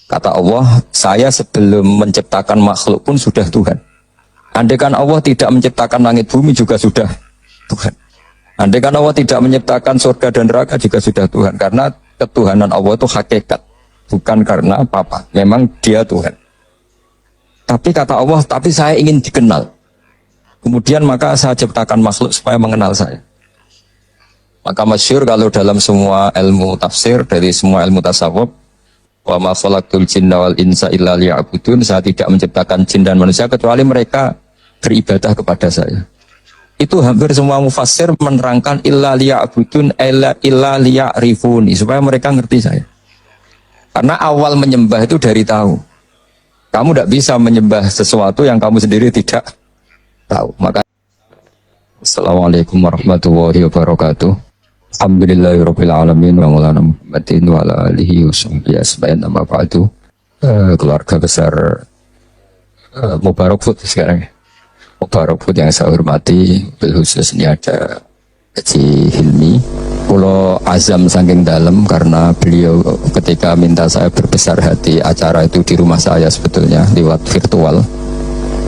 Kata Allah, saya sebelum menciptakan makhluk pun sudah Tuhan. Andaikan Allah tidak menciptakan langit bumi juga sudah Tuhan. Andaikan Allah tidak menciptakan surga dan neraka juga sudah Tuhan. Karena ketuhanan Allah itu hakikat, bukan karena apa-apa. Memang dia Tuhan. Tapi kata Allah, tapi saya ingin dikenal. Kemudian maka saya ciptakan makhluk supaya mengenal saya. Maka masyhur kalau dalam semua ilmu tafsir, dari semua ilmu tasawuf, wa ma khalaqtul jinna wal insa illa liya'budun, saya tidak menciptakan jin dan manusia kecuali mereka beribadah kepada saya. Itu hampir semua mufassir menerangkan illa liya'budun illa liya'rifuni, supaya mereka ngerti saya. Karena awal menyembah itu dari tahu. Kamu tidak bisa menyembah sesuatu yang kamu sendiri tidak tahu. Maka Assalamualaikum warahmatullahi wabarakatuh. Alhamdulillahirabbil alamin wa maulana Muhammadin wa ala alihi washabbihi asba'in amma ba'du. Keluarga besar Mubarak Food sekarang. Mubarak Food yang saya hormati, bil khusus ini ada Haji Hilmi. Pulau azam saking dalam karena beliau ketika minta saya berbesar hati acara itu di rumah saya sebetulnya lewat virtual.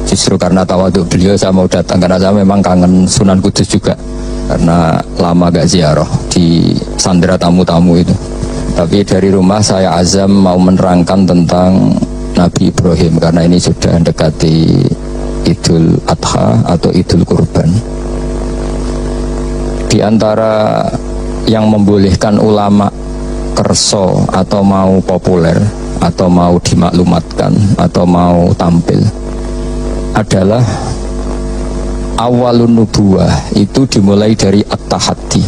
Justru karena tawaduk beliau saya mau datang karena saya memang kangen Sunan Kudus juga. Karena lama gak ziarah di sandera tamu-tamu itu. Tapi dari rumah saya azam mau menerangkan tentang Nabi Ibrahim karena ini sudah mendekati Idul Adha atau Idul Kurban. Di antara yang membolehkan ulama kerso atau mau populer atau mau dimaklumatkan atau mau tampil adalah awalun nubuwah itu dimulai dari at-tahaddi.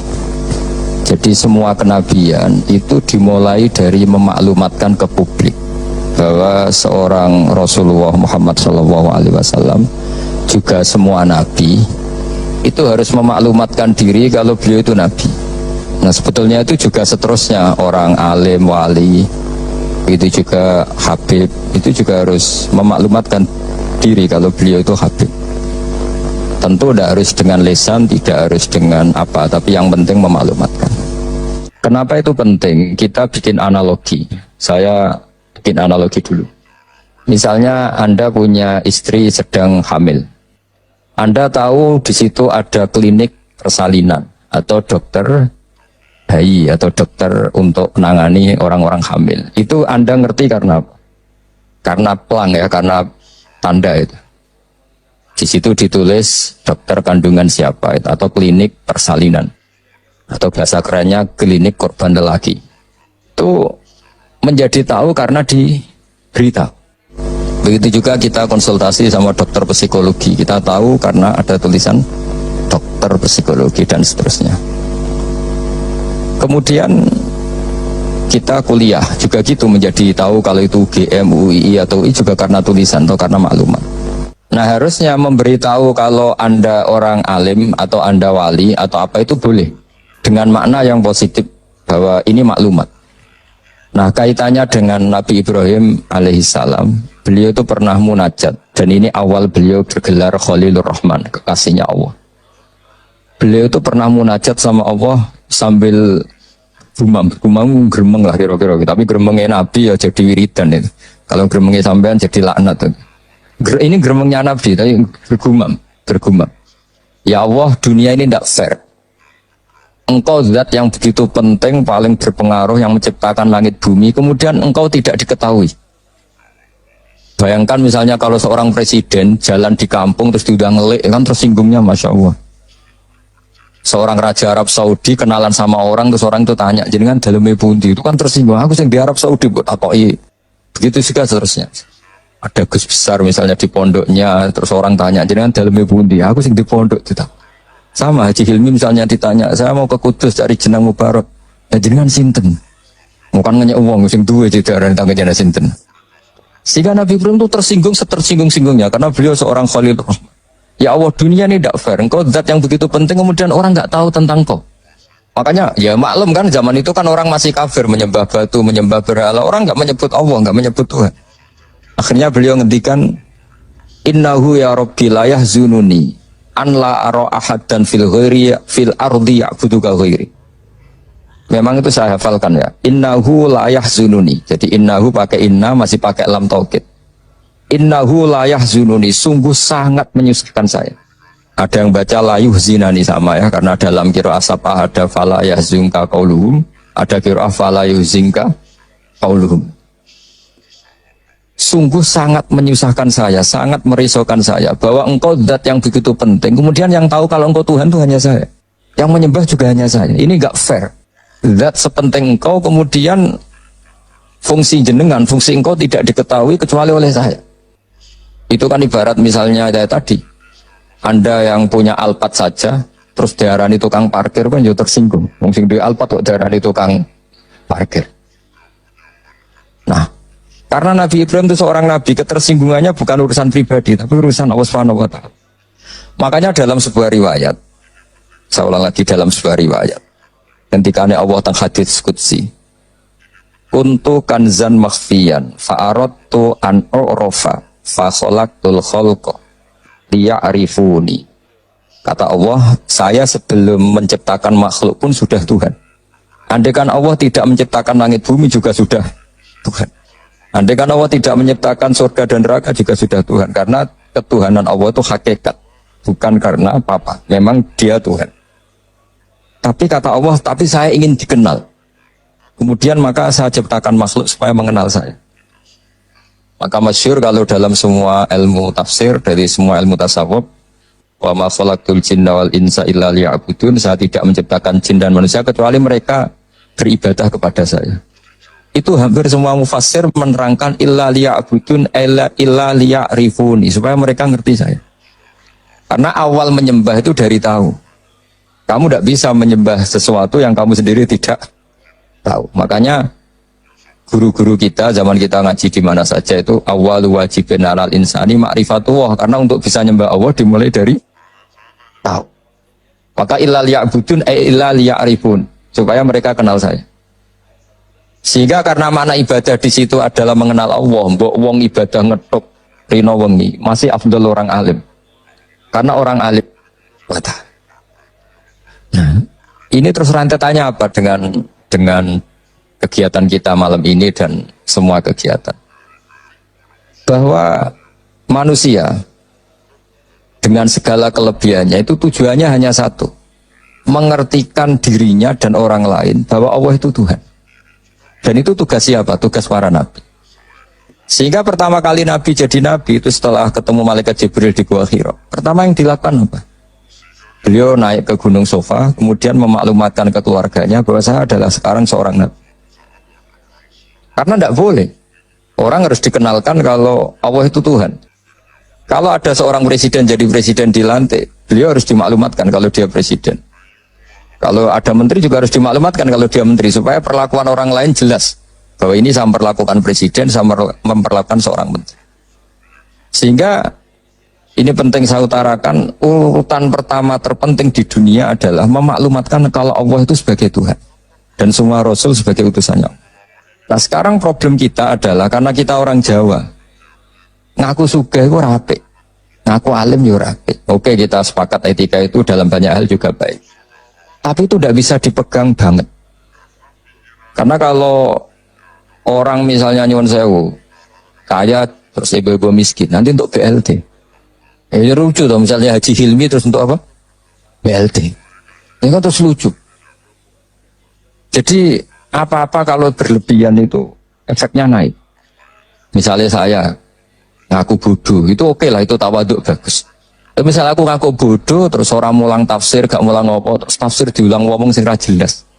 Jadi semua kenabian itu dimulai dari memaklumatkan ke publik bahwa seorang Rasulullah Muhammad SAW juga semua nabi itu harus memaklumatkan diri kalau beliau itu nabi. Nah sebetulnya itu juga seterusnya orang alim, wali, itu juga habib, itu juga harus memaklumatkan diri kalau beliau itu habib. Tentu tidak harus dengan lisan, tidak harus dengan apa, tapi yang penting memaklumatkan. Kenapa itu penting? Kita bikin analogi. Saya bikin analogi dulu. Misalnya Anda punya istri sedang hamil. Anda tahu di situ ada klinik persalinan atau dokter bayi atau dokter untuk menangani orang-orang hamil. Itu Anda ngerti karena apa? Karena plang ya, karena tanda itu. Di situ ditulis dokter kandungan siapa itu, atau klinik persalinan atau bahasa kerennya klinik korban lelaki. Itu menjadi tahu karena diberitahu. Begitu juga kita konsultasi sama dokter psikologi, kita tahu karena ada tulisan dokter psikologi dan seterusnya. Kemudian kita kuliah juga gitu menjadi tahu kalau itu UGM, UII atau UI juga karena tulisan atau karena maklumat. Nah harusnya memberitahu kalau Anda orang alim atau Anda wali atau apa itu boleh dengan makna yang positif bahwa ini maklumat. Nah kaitannya dengan Nabi Ibrahim alaihissalam, beliau itu pernah munajat dan ini awal beliau bergelar Khalilur Rahman, kekasihnya Allah. Beliau itu pernah munajat sama Allah sambil gumam gremeng lah kira-kira, tapi gremengnya Nabi ya jadi wiridan itu. Kalau gremengnya sampean jadi laknat tuh. Ini gremengnya Nabi, tapi bergumam. Ya Allah, dunia ini tidak fair. Engkau zat yang begitu penting, paling berpengaruh, yang menciptakan langit bumi, kemudian engkau tidak diketahui. Bayangkan misalnya kalau seorang presiden jalan di kampung terus diundang ngelik, kan tersinggungnya Masya Allah. Seorang raja Arab Saudi kenalan sama orang, terus orang itu tanya, jadi kan dalamnya pundi, itu kan tersinggung. Aku yang di Arab Saudi buat takoi. Begitu juga seterusnya. Ada Gus besar misalnya di pondoknya, terus orang tanya, jenengan dalamnya pundi? Aku sing di pondok itu. Sama Haji Hilmi misalnya ditanya, saya mau ke Kudus cari jenang Mubarak. Ya jenengan sinten? Bukan nanya uang, sing duwe tidak ada tangganya sinten. Sehingga Nabi Ibrahim itu tersinggung setersinggung-singgungnya karena beliau seorang Khalil. Ya Allah, dunia ini tidak fair. Engkau zat yang begitu penting kemudian orang nggak tahu tentang kau. Makanya ya maklum kan zaman itu kan orang masih kafir, menyembah batu, menyembah berhala. Orang nggak menyebut Allah, nggak menyebut Tuhan. Akhirnya beliau ngendikan, innahu ya rabbi la yahzununi an la ara ahadan fil ghairi fil ardi ya'budu ka ghairi. Memang itu saya hafalkan ya. Innahu la yahzununi. Jadi innahu pakai inna masih pakai lam taukid. Innahu la yahzununi, sungguh sangat menyusahkan saya. Ada yang baca la yuhzinani sama ya, karena dalam qiraah Sab'ah ada fala yahzunka qauluhum, ada qiraah fala yuhzinka qauluhum. Sungguh sangat menyusahkan saya, sangat merisaukan saya bahwa engkau zat yang begitu penting, kemudian yang tahu kalau engkau Tuhan itu hanya saya. Yang menyembah juga hanya saya. Ini enggak fair. Zat sepenting engkau, kemudian fungsi jenengan, fungsi engkau tidak diketahui kecuali oleh saya. Itu kan ibarat misalnya kayak tadi, Anda yang punya Alphard saja terus diarani tukang parkir kan juga tersinggung. Mungkin di Alphard kok diarani tukang parkir. Nah, karena Nabi Ibrahim itu seorang nabi, ketersinggungannya bukan urusan pribadi tapi urusan Allah Subhanahu wa taala. Makanya dalam sebuah riwayat, saya ulang lagi, dalam sebuah riwayat ketika Allah teng hadits qudsi, kuntu kanzan makhfiyan fa'aradtu an u'rafa fa khalaqtul khalqa liya'rifuni. Kata Allah, saya sebelum menciptakan makhluk pun sudah Tuhan. Andaikan Allah tidak menciptakan langit bumi juga sudah Tuhan. Andaikan Allah tidak menciptakan surga dan neraka juga sudah Tuhan. Karena ketuhanan Allah itu hakikat, bukan karena apa-apa. Memang Dia Tuhan. Tapi kata Allah, tapi saya ingin dikenal. Kemudian maka saya ciptakan makhluk supaya mengenal saya. Maka masyhur kalau dalam semua ilmu tafsir, dari semua ilmu tasawuf, wa ma khalaqtul jinna wal insa illa liya'budun, saya tidak menciptakan jin dan manusia kecuali mereka beribadah kepada saya. Itu hampir semua mufassir menerangkan illa liya'budun illa liya'rifuni, supaya mereka ngerti saya. Karena awal menyembah itu dari tahu. Kamu tidak bisa menyembah sesuatu yang kamu sendiri tidak tahu. Makanya guru-guru kita zaman kita ngaji di mana saja itu awal wajibin alal insani ma'rifatullah, karena untuk bisa nyembah Allah dimulai dari tahu. Maka illa liya'budun illa liya'rifun, supaya mereka kenal saya. Sehingga karena makna ibadah di situ adalah mengenal Allah, mbok wong ibadah ngetuk rino wengi masih afdal orang alim. Karena orang alim wata. Nah, ini terus rentetannya apa dengan kegiatan kita malam ini dan semua kegiatan? Bahwa manusia dengan segala kelebihannya itu tujuannya hanya satu, mengertikan dirinya dan orang lain bahwa Allah itu Tuhan. Dan itu tugas siapa? Tugas para nabi. Sehingga pertama kali Nabi jadi nabi itu setelah ketemu malaikat Jibril di Gua Hira, pertama yang dilakukan apa? Beliau naik ke Gunung Sofa, kemudian memaklumatkan ke keluarganya bahwa saya adalah sekarang seorang nabi. Karena tidak boleh, orang harus dikenalkan kalau Allah itu Tuhan. Kalau ada seorang presiden jadi presiden dilantik, beliau harus dimaklumatkan kalau dia presiden. Kalau ada menteri juga harus dimaklumatkan kalau dia menteri, supaya perlakuan orang lain jelas bahwa ini saya memperlakukan presiden, saya memperlakukan seorang menteri. Sehingga ini penting saya utarakan, urutan pertama terpenting di dunia adalah memaklumatkan kalau Allah itu sebagai Tuhan dan semua Rasul sebagai utusannya. Nah sekarang problem kita adalah karena kita orang Jawa, ngaku sugih itu rapi, ngaku alim juga rapi. Oke, kita sepakat etika itu dalam banyak hal juga baik, tapi itu tidak bisa dipegang banget. Karena kalau orang misalnya nyuwun sewu, kaya terus ibu-ibu miskin, nanti untuk BLT. Ini lucu tuh, misalnya Haji Hilmi terus untuk apa? BLT. Ini kan terus lucu. Jadi apa-apa kalau berlebihan itu efeknya naik. Misalnya saya ngaku bodoh, itu oke lah, itu tawaduk bagus. Tapi misalnya aku ngaku bodoh, terus orang mulang tafsir, gak mulang apa, terus tafsir diulang ngomong sing ra jelas.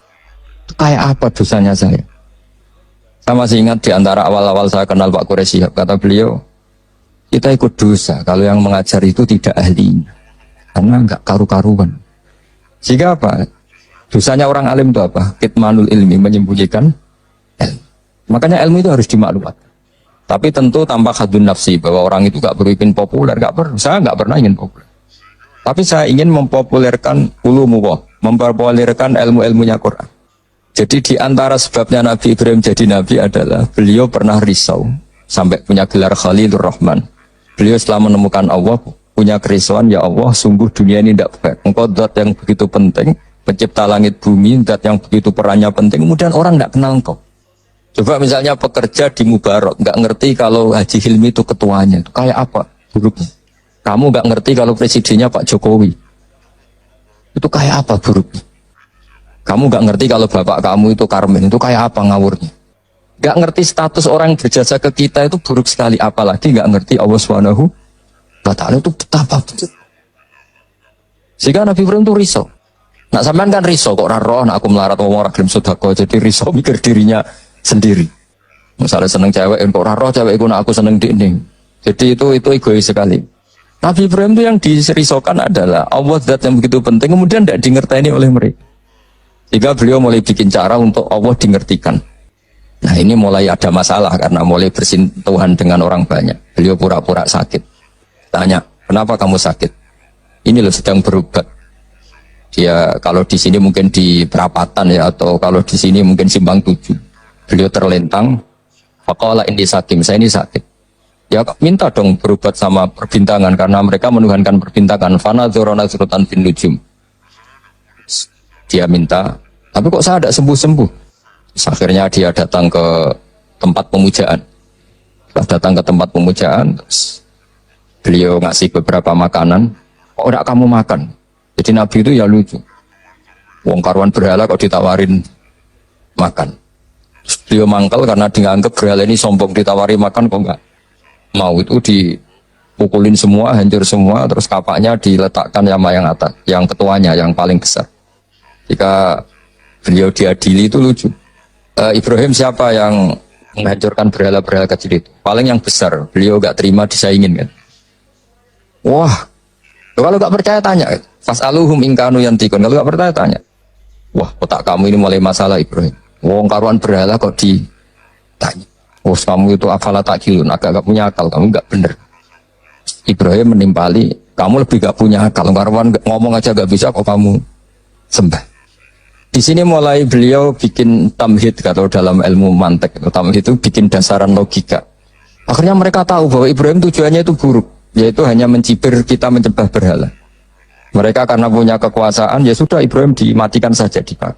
Itu kayak apa dosanya saya? Saya masih ingat di antara awal-awal saya kenal Pak Quraisy, kata beliau, kita ikut dosa kalau yang mengajar itu tidak ahli, karena enggak karu-karuan. Sehingga apa? Dosanya orang alim itu apa? Kitmanul ilmi, menyembunyikan ilmu. Makanya ilmu itu harus dimaklumatkan. Tapi tentu tanpa khadun nafsi, bahwa orang itu enggak perlu ingin populer, enggak perlu. Saya enggak pernah ingin populer. Tapi saya ingin mempopulerkan ulumullah, mempopulerkan ilmu-ilmunya Quran. Jadi di antara sebabnya Nabi Ibrahim jadi nabi adalah beliau pernah risau sampai punya gelar Khalilur Rahman. Beliau setelah menemukan Allah punya kerisauan, ya Allah, sungguh dunia ini tidak fair. Engkau zat yang begitu penting, pencipta langit bumi, zat yang begitu perannya penting, kemudian orang tidak kenal engkau. Coba misalnya pekerja di Mubarok, nggak ngerti kalau Haji Hilmi itu ketuanya, itu kayak apa buruknya. Kamu nggak ngerti kalau presidennya Pak Jokowi, itu kayak apa buruknya. Kamu nggak ngerti kalau bapak kamu itu Karmen, itu kayak apa ngawurnya. Nggak ngerti status orang yang berjasa ke kita itu buruk sekali, apalagi nggak ngerti Allah Subhanahu wa Ta'ala itu betapa betul. Sehingga Nabi Ibrahim itu risau. Nak sampean kan risau kok roh, nak aku melarat ngomong ora gelem sedekah, jadi risau mikir dirinya sendiri. Misalnya seneng cewek, kok roh cewek iku nak aku seneng dikning. Jadi itu egois sekali. Nabi Ibrahim itu yang dirisaukan adalah Allah zat yang begitu penting, kemudian tidak dingerteni oleh mereka. Sehingga beliau mulai bikin cara untuk Allah dingertikan. Nah ini mulai ada masalah karena mulai bersentuhan dengan orang banyak. Beliau pura-pura sakit. Tanya, kenapa kamu sakit? Ini loh sedang berobat. Dia kalau di sini mungkin di perapatan ya, atau kalau di sini mungkin Simpang 7. Beliau terlentang. Faqala inni sakim, saya ini sakit. Ya minta dong berobat sama perbintangan karena mereka menuhankan perbintangan. Fanadzura nazratan fin nujum. Dia minta, tapi kok saya tidak sembuh-sembuh. Akhirnya dia datang ke tempat pemujaan. Setelah datang ke tempat pemujaan, terus beliau ngasih beberapa makanan. Kok tidak kamu makan? Jadi Nabi itu ya lucu. Wong karuan berhala kok ditawarin makan. Terus beliau mangkel karena dianggap berhala ini sombong, ditawari makan kok enggak mau. Itu dipukulin semua, hancur semua. Terus kapaknya diletakkan sama yang atas, yang ketuanya, yang paling besar. Jika beliau diadili itu lucu. Ibrahim siapa yang menghancurkan berhala-berhala kecil itu? Paling yang besar. Beliau gak terima disaingin kan. Wah, kalau gak percaya tanya. Fas'aluhum ingkanu yantikun. Kalau gak percaya tanya. Wah, otak kamu ini mulai masalah Ibrahim. Wong karuan berhala kok ditanya. Oh, kamu itu afala takilun, agak gak punya akal, kamu gak bener. Ibrahim menimpali, kamu lebih gak punya akal. Karuan ngomong aja gak bisa kok kamu sembah. Di sini mulai beliau bikin tamhid, kalau dalam ilmu mantek tamhid itu bikin dasaran logika. Akhirnya mereka tahu bahwa Ibrahim tujuannya itu buruk, yaitu hanya mencibir kita menyembah berhala. Mereka karena punya kekuasaan, ya sudah Ibrahim dimatikan saja dibakar.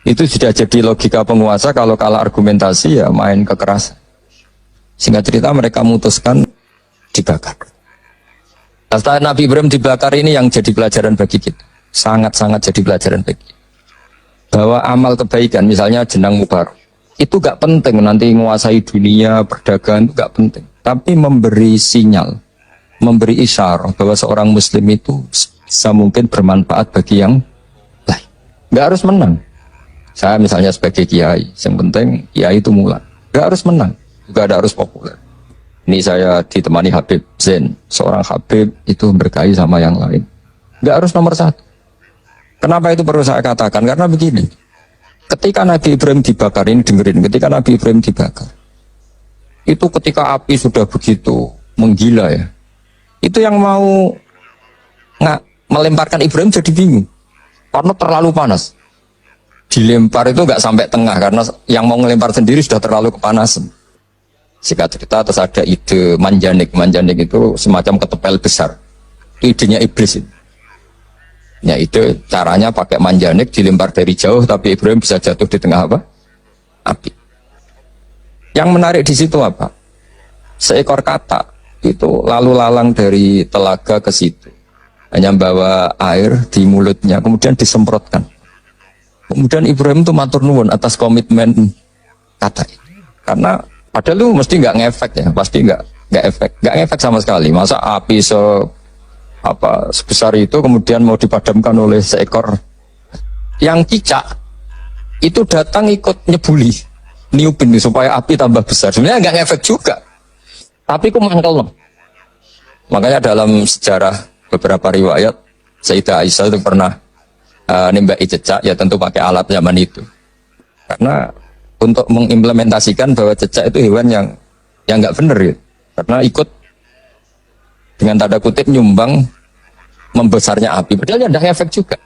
Itu sudah jadi logika penguasa, kalau kalah argumentasi ya main kekerasan. Singkat cerita mereka memutuskan dibakar. Setelah Nabi Ibrahim dibakar ini yang jadi pelajaran bagi kita. Sangat-sangat jadi pelajaran bagi kita. Bahwa amal kebaikan, misalnya jenang mubarak, itu gak penting nanti menguasai dunia, perdagangan, itu gak penting. Tapi memberi sinyal, memberi isyarat bahwa seorang muslim itu bisa mungkin bermanfaat bagi yang lain. Gak harus menang. Saya misalnya sebagai kiai, yang penting kiai itu mulai. Gak harus menang, juga ada harus populer. Ini saya ditemani Habib Zain, seorang Habib itu berkait sama yang lain. Gak harus nomor satu. Kenapa itu perlu saya katakan? Karena begini, ketika Nabi Ibrahim dibakar, ini dengerin, ketika Nabi Ibrahim dibakar, itu ketika api sudah begitu menggila ya, itu yang mau melemparkan Ibrahim jadi bingung, karena terlalu panas. Dilempar itu nggak sampai tengah, karena yang mau ngelempar sendiri sudah terlalu kepanasan. Singkat cerita, terus ada ide manjanik itu semacam ketepel besar, itu idenya iblis itu. Ya itu caranya pakai manjanik dilempar dari jauh, tapi Ibrahim bisa jatuh di tengah apa? Api. Yang menarik di situ apa? Seekor katak itu lalu lalang dari telaga ke situ, hanya bawa air di mulutnya, kemudian disemprotkan. Kemudian Ibrahim itu matur nuwun atas komitmen katak. Karena padahal lu mesti nggak ngefek ya, pasti nggak ngefek sama sekali. Masa api sebesar itu kemudian mau dipadamkan oleh seekor yang cicak itu datang ikut nyebuli, niupin supaya api tambah besar. Sebenarnya nggak ngefek juga, tapi kok mangkel loh. Makanya dalam sejarah beberapa riwayat Sayyidah Aisyah itu pernah nembaki cecak, ya tentu pakai alat zaman itu, karena untuk mengimplementasikan bahwa cecak itu hewan yang nggak bener gitu, karena ikut dengan tanda kutip nyumbang membesarnya api, padahal ya tidak efek juga.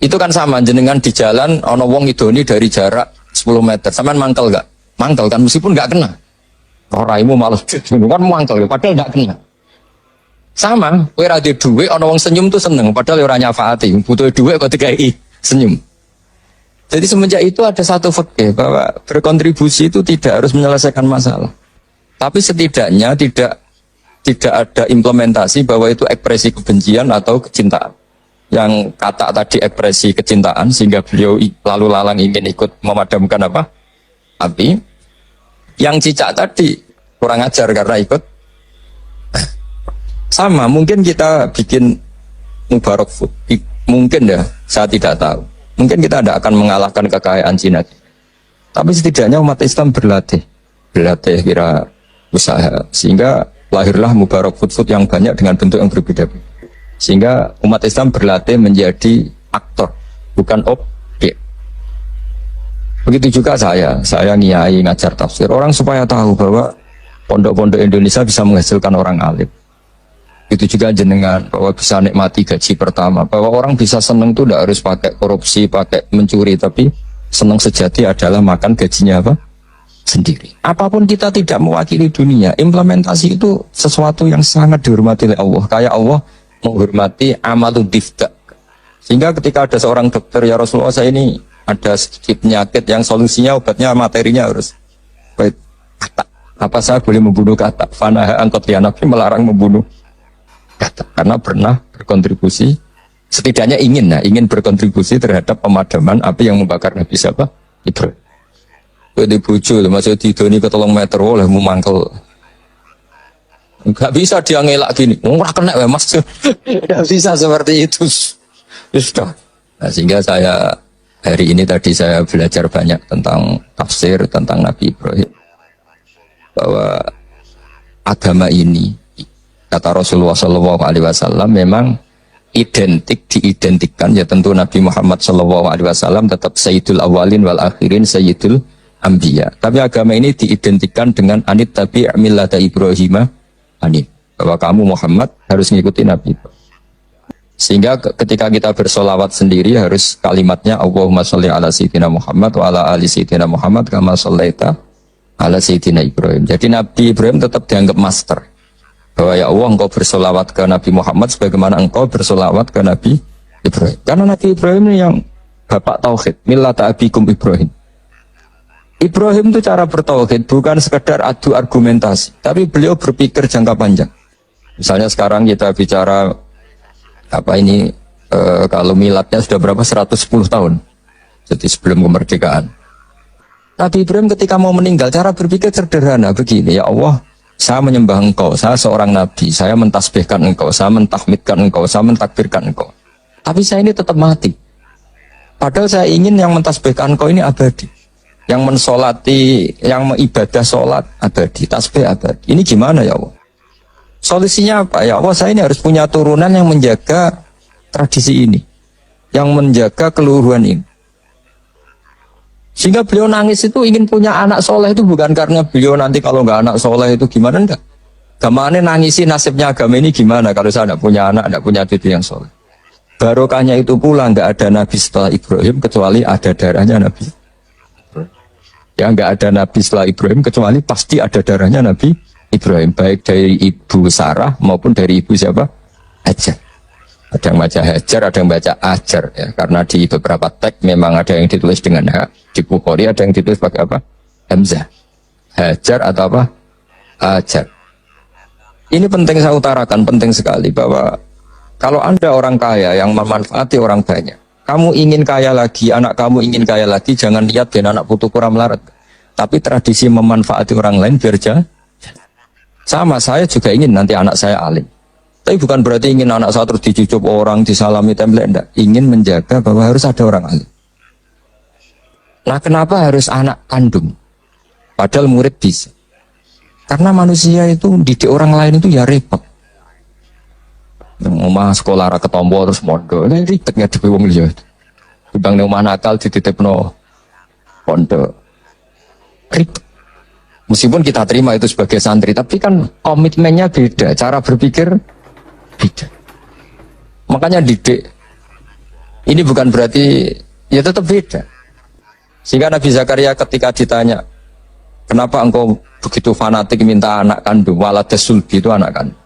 Itu kan sama jenengan di jalan ono wong idoni dari jarak 10 meter, sampean mangkel gak? Mangkel kan, meskipun gak kena. Raimu malah kan mangkel, padahal gak kena. Sama, kowe ra duwe dhuwit ana wong senyum tuh seneng, padahal ora nyafaati, butuh dhuwit kok dikai senyum. Jadi semenjak itu ada satu fikih bahwa berkontribusi itu tidak harus menyelesaikan masalah. Tapi setidaknya tidak ada implementasi bahwa itu ekspresi kebencian atau kecintaan. Yang kata tadi ekspresi kecintaan sehingga beliau lalu lalang ingin ikut memadamkan apa? Api. Yang cicak tadi kurang ajar karena ikut. Sama, mungkin kita bikin Mubarak Food. Mungkin ya, saya tidak tahu. Mungkin kita tidak akan mengalahkan kekayaan Cina. Tapi setidaknya umat Islam berlatih kira usaha. Sehingga lahirlah Mubarak Food yang banyak dengan bentuk yang berbeda. Sehingga umat Islam berlatih menjadi aktor, bukan objek. Begitu juga saya ngiyai ngajar tafsir. Orang supaya tahu bahwa pondok-pondok Indonesia bisa menghasilkan orang alim. Itu juga jenengan bahwa bisa nikmati gaji pertama, bahwa orang bisa seneng itu tidak harus pakai korupsi, pakai mencuri, tapi seneng sejati adalah makan gajinya apa? Sendiri. Apapun kita tidak mewakili dunia, implementasi itu sesuatu yang sangat dihormati oleh Allah. Kayak Allah menghormati amalul difta. Sehingga ketika ada seorang dokter, ya Rasulullah saya ini ada sedikit penyakit yang solusinya obatnya materinya harus baik kata. Apa saya boleh membunuh kata? Fanaha angkot ya Nabi melarang membunuh kata karena pernah berkontribusi, setidaknya ingin berkontribusi terhadap pemadaman api yang membakar Nabi siapa? Ibrahim. Di bojo masih didoni ke 3 meter oleh memangkel. Enggak bisa dia ngelak gini. Ora kena ya Mas. Enggak bisa seperti itu. Sudah. Nah, sehingga saya hari ini tadi saya belajar banyak tentang tafsir tentang Nabi Ibrahim. Bahwa agama ini kata Rasulullah SAW memang diidentikan ya tentu Nabi Muhammad SAW tetap Sayyidul Awalin wal Akhirin Sayyidul Anbiya. Tapi agama ini diidentikan dengan anit tabi' millata Ibrahim anit, bahwa kamu Muhammad harus mengikuti Nabi. Sehingga ketika kita bersolawat sendiri harus kalimatnya Allahumma sholli ala sayyidina Muhammad wa ala ali sayyidina Muhammad kama shollaita ala sayyidina Ibrahim. Jadi Nabi Ibrahim tetap dianggap master. Bahwa ya Allah engkau bersolawat ke Nabi Muhammad sebagaimana engkau bersolawat ke Nabi Ibrahim. Karena Nabi Ibrahim ini yang bapak tauhid, millata abikum Ibrahim. Ibrahim itu cara bertauhid bukan sekedar adu argumentasi, tapi beliau berpikir jangka panjang. Misalnya sekarang kita bicara kalau miladnya sudah berapa? 110 tahun. Jadi sebelum kemerdekaan. Nabi Ibrahim ketika mau meninggal cara berpikir sederhana begini, ya Allah, saya menyembah engkau, saya seorang nabi, saya mentasbihkan engkau, saya mentahmidkan engkau, saya mentakbirkan engkau. Tapi saya ini tetap mati. Padahal saya ingin yang mentasbihkan engkau ini abadi. Yang mensolati, yang mengibadah solat abadi, tasbih abadi. Ini gimana ya Allah? Solusinya apa? Ya Allah, saya ini harus punya turunan yang menjaga tradisi ini. Yang menjaga keluhuran ini. Sehingga beliau nangis itu ingin punya anak soleh itu bukan karena beliau nanti kalau nggak anak soleh itu gimana, enggak. Gimana nangisi nasibnya agama ini gimana kalau saya tidak punya anak, tidak punya cucu yang soleh. Barokahnya itu pula nggak ada nabi setelah Ibrahim kecuali ada darahnya Nabi. Ya nggak ada nabi setelah Ibrahim kecuali pasti ada darahnya Nabi Ibrahim, baik dari ibu Sarah maupun dari ibu siapa? Hajar. Ada yang baca Hajar, ada yang baca Ajar ya, karena di beberapa teks memang ada yang ditulis dengan H, di Bukhari ada yang ditulis pakai apa? Hamzah. Hajar atau apa? Ajar. Ini penting saya utarakan, penting sekali bahwa kalau Anda orang kaya yang memanfaati orang banyak, kamu ingin kaya lagi, anak kamu ingin kaya lagi, jangan lihat dan anak putu kurang melarat. Tapi tradisi memanfaati orang lain biar sama, saya juga ingin nanti anak saya alim. Tapi bukan berarti ingin anak saya terus dicucup orang, disalami template, enggak. Ingin menjaga bahwa harus ada orang alim. Nah kenapa harus anak kandung? Padahal murid bisa. Karena manusia itu didik orang lain itu ya repot. Omah sekolah ra ketompo terus mondok, ini ribet ngadepi wong liya. Dibang nang omah nakal dititipno pondok. Ribet. Meskipun kita terima itu sebagai santri, tapi kan komitmennya beda, cara berpikir beda. Makanya didik ini bukan berarti ya tetap beda. Sehingga Nabi Zakaria ketika ditanya, kenapa engkau begitu fanatik minta anak kandung, walades sulbi itu anak kandung.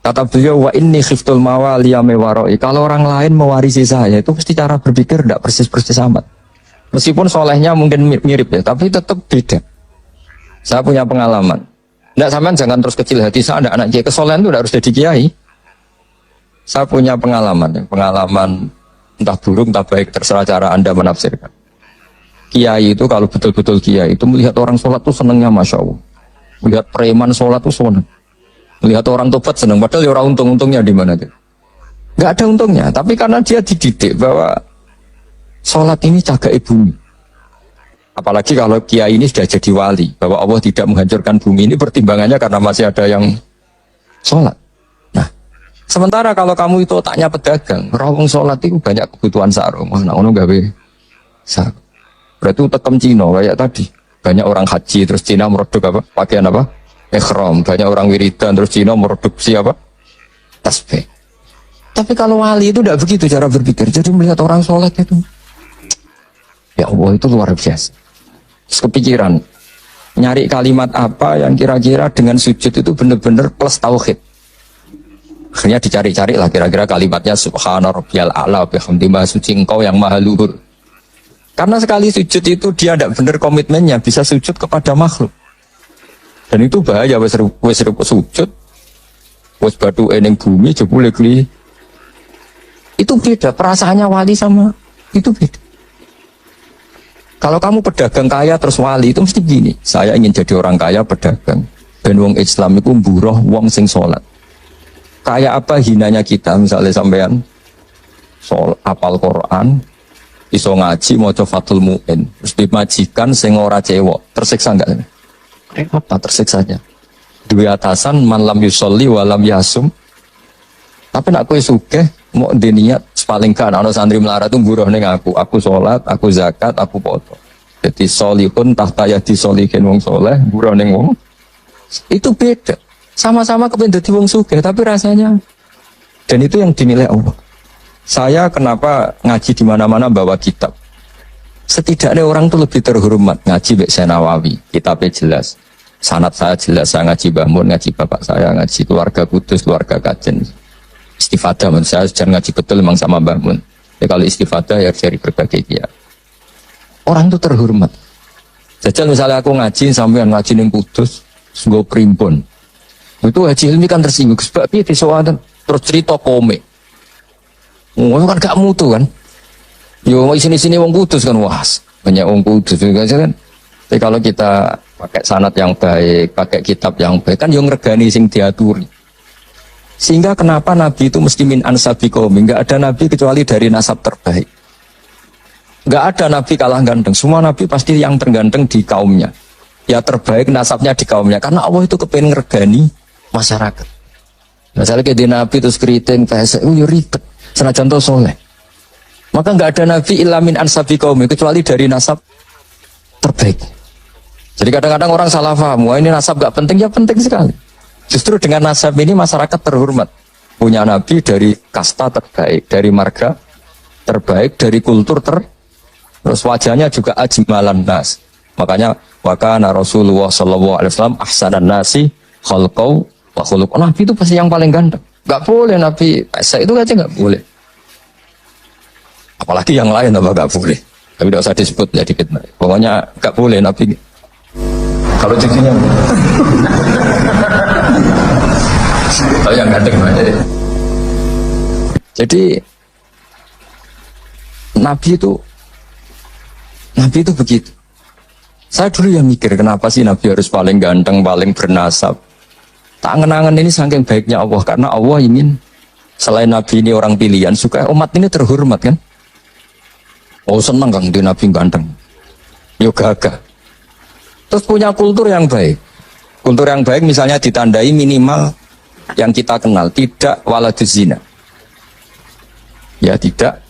Kata beliau, wa inni khiftul mawaliya mewaroi. Kalau orang lain mewarisi saya, itu pasti cara berpikir tidak persis-persis amat. Meskipun solehnya mungkin mirip ya, tapi tetap beda. Saya punya pengalaman. Tidak sampean jangan terus kecil hati, saya ada anak kiai. Kesolehan itu tidak harus jadi kiai. Saya punya pengalaman entah buruk, entah baik, terserah cara Anda menafsirkan. Kiai itu kalau betul-betul kiai itu melihat orang sholat tuh senengnya Masya Allah. Melihat preman sholat tuh seneng. Melihat orang tobat seneng, padahal orang untung-untungnya di mana dia? Gak ada untungnya, tapi karena dia dididik bahwa sholat ini jagai bumi. Apalagi kalau kiai ini sudah jadi wali, bahwa Allah tidak menghancurkan bumi ini pertimbangannya karena masih ada yang sholat. Nah, sementara kalau kamu itu otaknya pedagang, rawung sholat itu banyak kebutuhan sarung. Wah, nah ono gawe sarung. Berarti tekem Cina kayak tadi. Banyak orang haji terus Cina merodok apa? Pakaian apa? Ikhram. Banyak orang wiridan terus Cina meroduksi apa? Tasbih. Tapi kalau wali itu tidak begitu cara berpikir. Jadi melihat orang sholat itu, ya Allah itu luar biasa. Terus kepikiran nyari kalimat apa yang kira-kira dengan sujud itu benar-benar plus tauhid. Akhirnya dicari-cari lah kira-kira kalimatnya Subhana Rabbiyal A'la bihamdi maha suci engkau yang maha luhur. Karena sekali sujud itu dia tidak benar komitmennya bisa sujud kepada makhluk. Dan itu bahaya, wes sujud, wes batu eneng bumi, jebule kli. Itu beda, perasaannya wali sama itu beda. Kalau kamu pedagang kaya terus wali, itu mesti gini, saya ingin jadi orang kaya pedagang. Ben wong Islam itu buruh wong sing sholat. Kayak apa hinanya kita, misalnya sampean soal apal Quran, iso ngaji, maca Fathul Mu'in, terus dimajikan sing ora cewek, tersiksa enggak? Apa tersiksanya? Dua atasan man lam yusolli walam yasum. Tapi nak kowe sugih mau niat paling kan ana santri melarat tuh buruh ning aku sholat, aku zakat, aku foto. Jadi solihun tahta yadi solihin wong soleh, buruh ning wong. Itu beda. Sama-sama kepen dadi wong sugih tapi rasanya, dan itu yang dinilai Allah. Saya kenapa ngaji di mana-mana bawa kitab? Setidaknya orang tuh lebih terhormat ngaji Mbak Nawawi, kitabnya jelas. Sanad saya jelas, saya ngaji Mbah Mun, ngaji bapak saya, ngaji keluarga Kudus, keluarga Kajen. Istifadah, saya sejarah ngaji betul memang sama Mbah Mun. Ya kalau istifadah ya dari berbagai pihak. Orang tuh terhormat. Jajal misalnya aku ngaji sampai ngaji ning Kudus, nggo primbon. Itu Haji Hilmi kan tersinggung, sebab piye disowan terus cerita komik. Kan gak mutu kan. Yo sini-sini wong Kudus kan, wah banyak wong Kudus juga kan. Tapi kalau kita pakai sanad yang baik, pakai kitab yang baik kan yang regani sing diaturi. Sehingga kenapa Nabi itu mesti min ansabi qaumi? Enggak ada Nabi kecuali dari nasab terbaik. Enggak ada Nabi kalah ganteng. Semua Nabi pasti yang terganteng di kaumnya. Ya terbaik nasabnya di kaumnya. Karena Allah itu kepengen regani masyarakat. Misalnya kayak di Nabi terus keriting, pesek, yo ribet. Senajan to soleh. Maka enggak ada Nabi illa min ansabi qaumi kecuali dari nasab terbaik. Jadi kadang-kadang orang salah paham, wah ini nasab gak penting, ya penting sekali. Justru dengan nasab ini masyarakat terhormat. Punya Nabi dari kasta terbaik, dari marga terbaik, dari kultur terus wajahnya juga ajmalan nas. Makanya wakana Rasulullah sallallahu alaihi wasallam ahsanan nasi khalqau wa khuluq. Nabi itu pasti yang paling ganteng. Gak boleh Nabi pesek itu aja gak boleh. Apalagi yang lain apa gak boleh. Tapi tidak usah disebut jadi fitnah. Pokoknya gak boleh Nabi. Kalau cucunya kalau yang ganteng aja. Jadi Nabi itu begitu. Saya dulu yang mikir kenapa sih Nabi harus paling ganteng, paling bernasab. Tak angen-angen ini saking baiknya Allah, karena Allah ingin selain Nabi ini orang pilihan supaya umat ini terhormat kan. Oh senang kan di Nabi ganteng. Yo gagah. Terus punya kultur yang baik. Kultur yang baik misalnya ditandai minimal yang kita kenal, tidak waladuz zina. Ya tidak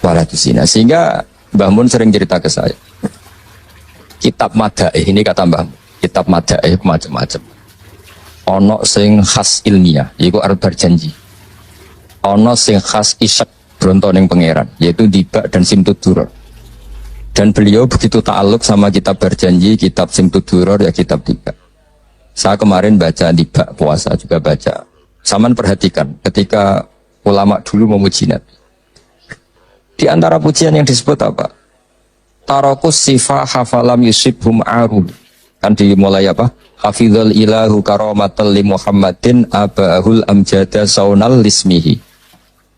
waladuz zina. Sehingga Mbah Mun sering cerita ke saya. Kitab Madaih, ini kata Mbah Mun. Kitab Madaih macam-macam. Ono sing khas ilmiah, yaitu arbar janji. Ono sing khas isyak brontoning pangeran, yaitu Dibak dan Simtud Duror. Dan beliau begitu ta'aluk sama kitab berjanji, kitab Simtud Duror, ya kitab Dibak. Saya kemarin baca Dibak, puasa juga baca Saman perhatikan ketika ulama dulu memuji Nabi. Di antara pujian yang disebut apa? Tarokus sifah hafalam yusibhum arun. Kan dimulai apa? Hafizul ilahu karomatal li Muhammadin abahul amjada saunal lismihi.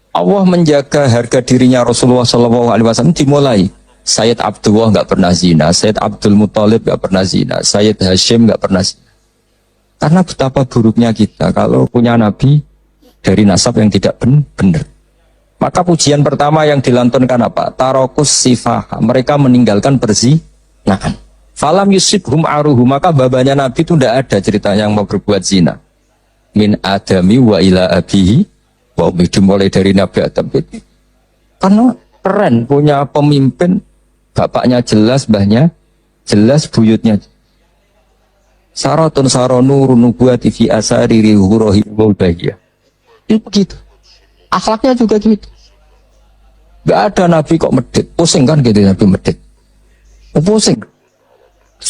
Allah menjaga harga dirinya Rasulullah SAW dimulai. Sayyid Abdullah nggak pernah zina, Sayyid Abdul Muthalib nggak pernah zina, Sayyid Hashim nggak pernah zina. Karena betapa buruknya kita kalau punya Nabi dari nasab yang tidak benar. Maka pujian pertama yang dilantunkan apa? Tarokus sifah. Mereka meninggalkan perzinahan. Falam yusibhum aruhu. Maka babanya Nabi itu tidak ada cerita yang mau berbuat zina. Min adami wa ila abihi. Wa mulai dari Nabi Adam. Karena keren punya pemimpin. Bapaknya jelas, mbahnya jelas, buyutnya. Saratun saronurun nubuati fi asariri hurohi wal bahiyah. Itu begitu. Akhlaknya juga gitu. Gak ada Nabi kok medit. Pusing kan gitu Nabi medit. Pusing.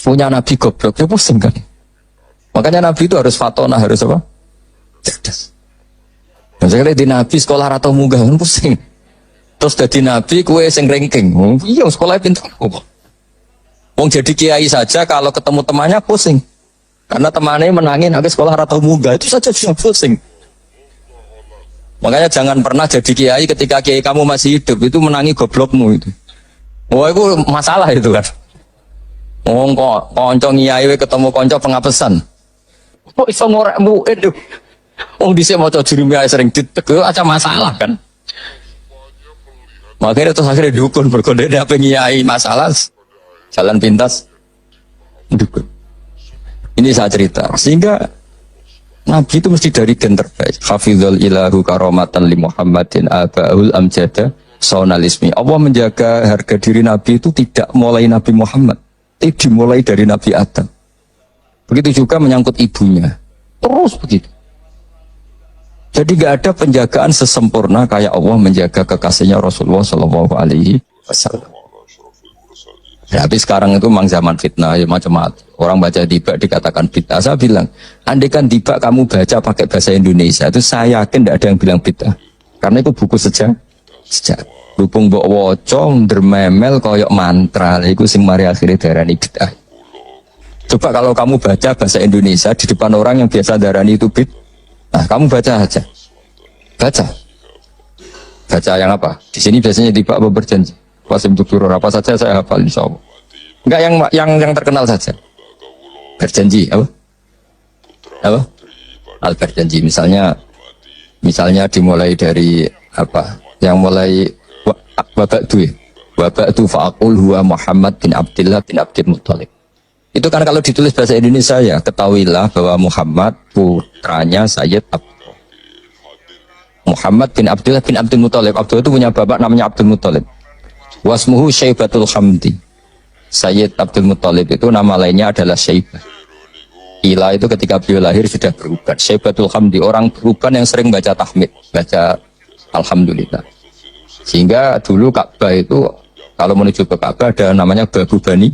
Punya Nabi goblok, ya pusing kan. Makanya Nabi itu harus fatona, harus apa? Cerdas. Misalnya di Nabi sekolah atau munggah kan pusing. Terus jadi Nabi kue sing ranking. Iya sekolahnya pintar. Wong jadi kiai saja kalau ketemu temannya pusing. Karena temannya menangin habis sekolah atau munggah itu saja dia pusing. Makanya jangan pernah jadi kiai ketika kiai kamu masih hidup itu menangi goblokmu itu. Wah itu masalah itu kan. Ngomong kok konco kiai ketemu konco pengapesan. Kok iso ngorekmu itu. Wong dhisik maca jurumiyah sering ditegur aja masalah kan. Makanya terus akhirnya dukun berkode apa kiai masalah jalan pintas dukun. Ini saya cerita sehingga Nabi itu mesti dari gen terbaik. Hafizul ilahu karomatan li Muhammadin abahul amjada saunalismi. Allah menjaga harga diri Nabi itu tidak mulai Nabi Muhammad, tapi dimulai dari Nabi Adam. Begitu juga menyangkut ibunya. Terus begitu. Jadi gak ada penjagaan sesempurna kayak Allah menjaga kekasihnya Rasulullah Shallallahu Alaihi Wasallam. Ya, tapi sekarang itu memang zaman fitnah ya macam-macam. Orang baca tiba dikatakan fitnah. Saya bilang, andai kan tiba kamu baca pakai bahasa Indonesia itu saya yakin tidak ada yang bilang fitnah. Karena itu buku sejarah. Hubung mbok waca dermemel koyok mantra. Iku sing mari akhire darani fitnah. Coba kalau kamu baca bahasa Indonesia di depan orang yang biasa darani itu fitnah. Nah, kamu baca aja. Baca. Baca yang apa? Di sini biasanya tiba apa berjanji. Wasim tuturur apa saja saya hafal insya Allah. Enggak yang terkenal saja. Berjanji apa? Apa? Al berjanji misalnya dimulai dari apa? Yang mulai wabak tu fa'aqul huwa Muhammad bin Abdullah bin Abdul Muthalib. Itu kan kalau ditulis bahasa Indonesia ya ketahuilah bahwa Muhammad putranya Sayyid Abdullah. Muhammad bin Abdullah bin Abdul Muthalib. Abdullah itu punya bapak namanya Abdul Muthalib. Wasmuhu Syaibatul Hamdi. Sayyid Abdul Muthalib itu nama lainnya adalah Syaibah. Ila itu ketika beliau lahir sudah beruban. Syaibatul Hamdi, orang beruban yang sering baca tahmid, baca Alhamdulillah. Sehingga dulu Ka'bah itu kalau menuju ke Ka'bah ada namanya Babu Bani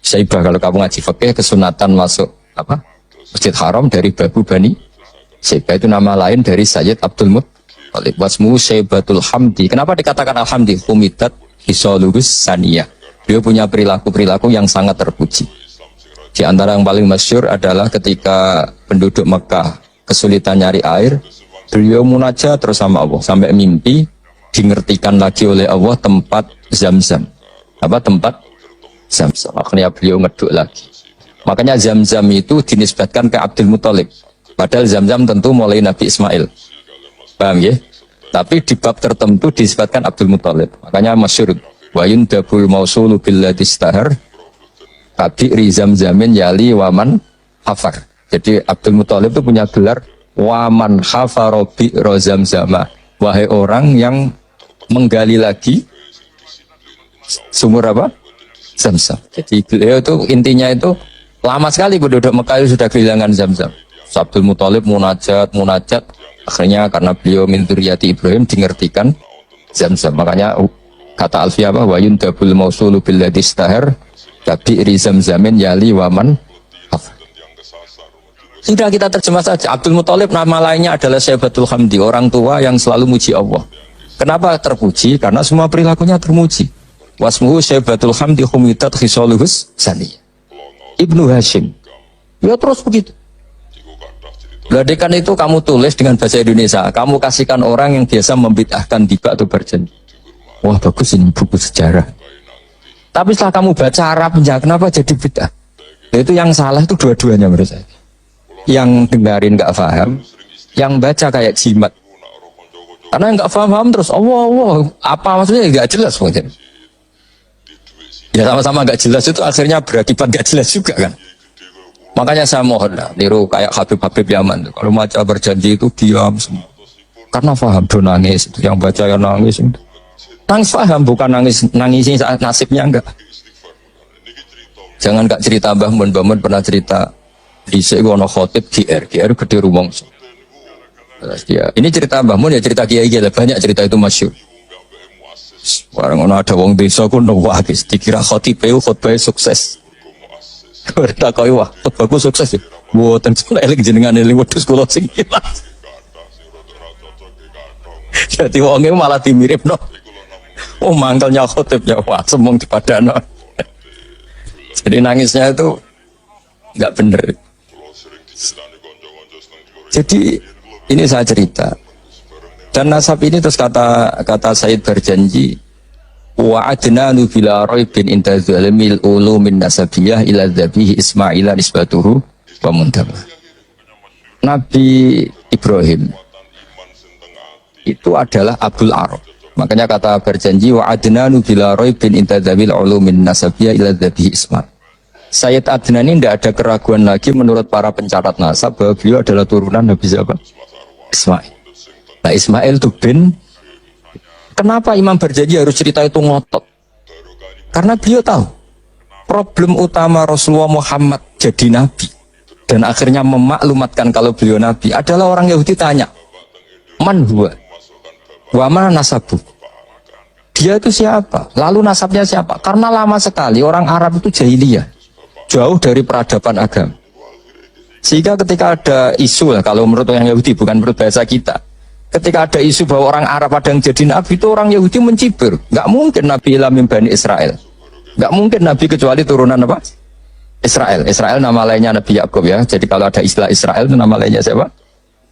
Syaibah. Kalau kamu ngaji fikih kesunatan masuk apa? Masjid Haram dari Babu Bani Syaibah itu nama lain dari Sayyid Abdul Muthalib. Wasmuhu Syaibatul Hamdi. Kenapa dikatakan Alhamdi? Humidat Hisolubus Saniyah. Beliau punya perilaku-perilaku yang sangat terpuji. Di antara yang paling masyhur adalah ketika penduduk Mekah kesulitan nyari air, beliau munajat terus sama Allah sampai mimpi dingertikan lagi oleh Allah tempat Zam-Zam. Apa tempat Zam-Zam? Akhirnya beliau ngeduk lagi. Makanya Zam-Zam itu dinisbatkan ke Abdul Muthalib. Padahal Zam-Zam tentu mulai Nabi Ismail. Paham ya? Tapi di bab tertentu disebutkan Abdul Muthalib. Makanya masyhur wa yundabul mausulu billati istahar kabi rizam zamin yali waman hafar. Jadi Abdul Muthalib itu punya gelar waman hafarobi rozam zama. Wahai orang yang menggali lagi sumur apa? Zam-Zam. Jadi beliau itu intinya itu lama sekali penduduk Mekah itu sudah kehilangan Zam-Zam. Abdul Muthalib munajat akhirnya karena beliau min dzurriyyati Ibrahim dingertikan Zam-Zam. Makanya kata Alfiyah apa? Wa yundabul mausulu billadzi istahar tabi rizam zamin yali waman hafar. Sudah kita terjemah saja. Abdul Muthalib nama lainnya adalah Syaibatul Hamdi, orang tua yang selalu muji Allah. Kenapa terpuji? Karena semua perilakunya termuji. Wasmuhu Syaibatul Hamdi humidat khisaluhus saniyah. Ibnu Hashim. Ya terus begitu. Ladekan itu kamu tulis dengan bahasa Indonesia. Kamu kasihkan orang yang biasa membid'ahkan tiba atau berjanji. Wah bagus ini buku sejarah. Tapi setelah kamu baca Arabnya, kenapa jadi bid'ah? Itu yang salah itu dua-duanya menurut saya. Yang dengarin nggak paham, yang baca kayak jimat. Karena nggak paham terus, Allah, apa maksudnya nggak jelas mungkin. Ya sama-sama nggak jelas itu akhirnya berakibat nggak jelas juga kan. Makanya saya mohon lah, niru kayak Habib Yaman. Kalau baca berjanji itu diam semua. Karena paham, do nangis. Yang baca yang nangis. Nangis paham, bukan nangisnya saat nasibnya enggak. Jangan nggak cerita Mbah Mun pernah cerita. Di sekolah khotib GR gede rumongso. Ini cerita Mbah Mun ya cerita kiai lah banyak cerita itu masyhur. Barang ada wong desa ku nuwakis dikira khotib khotbah sukses. Berita koi wah khotbahku sukses ya. Mboten kula eling jenengan eling wedhus kula sing ilang. Jadi wonge malah dimiripno. Oh mangkelnya khotibnya wah semong dipadano. Jadi nangisnya itu enggak bener. Jadi ini saya cerita dan nasab ini terus kata Said berjanji wa adnanu bila raibin inda zalimil ulumin nasabiyah ila dzabihi Ismaila nisbatuhu wa muntaba. Nabi Ibrahim itu adalah Abdul Arab. Makanya kata berjanji wa adnanu bila raibin inda dzabil ulumin nasabiyah ila dzabihi Ismail. Sayyid Adnan ini tidak ada keraguan lagi menurut para pencatat nasab bahwa beliau adalah turunan Nabi siapa? Ismail. Nah Ismail itu bin. Kenapa Imam berjanji harus cerita itu ngotot? Karena beliau tahu problem utama Rasulullah Muhammad jadi Nabi dan akhirnya memaklumatkan kalau beliau Nabi adalah orang Yahudi tanya, man huwa? Wa ma nasabu? Dia itu siapa? Lalu nasabnya siapa? Karena lama sekali orang Arab itu jahiliyah. Jauh dari peradaban agama. Sehingga ketika ada isu lah, kalau menurut orang Yahudi bukan menurut bahasa kita, ketika ada isu bahwa orang Arab ada yang jadi Nabi itu orang Yahudi mencibir. Nggak mungkin Nabi ilham Bani Israel. Nggak mungkin Nabi kecuali turunan apa? Israel. Israel nama lainnya Nabi Yakub ya. Jadi kalau ada istilah Israel itu nama lainnya siapa?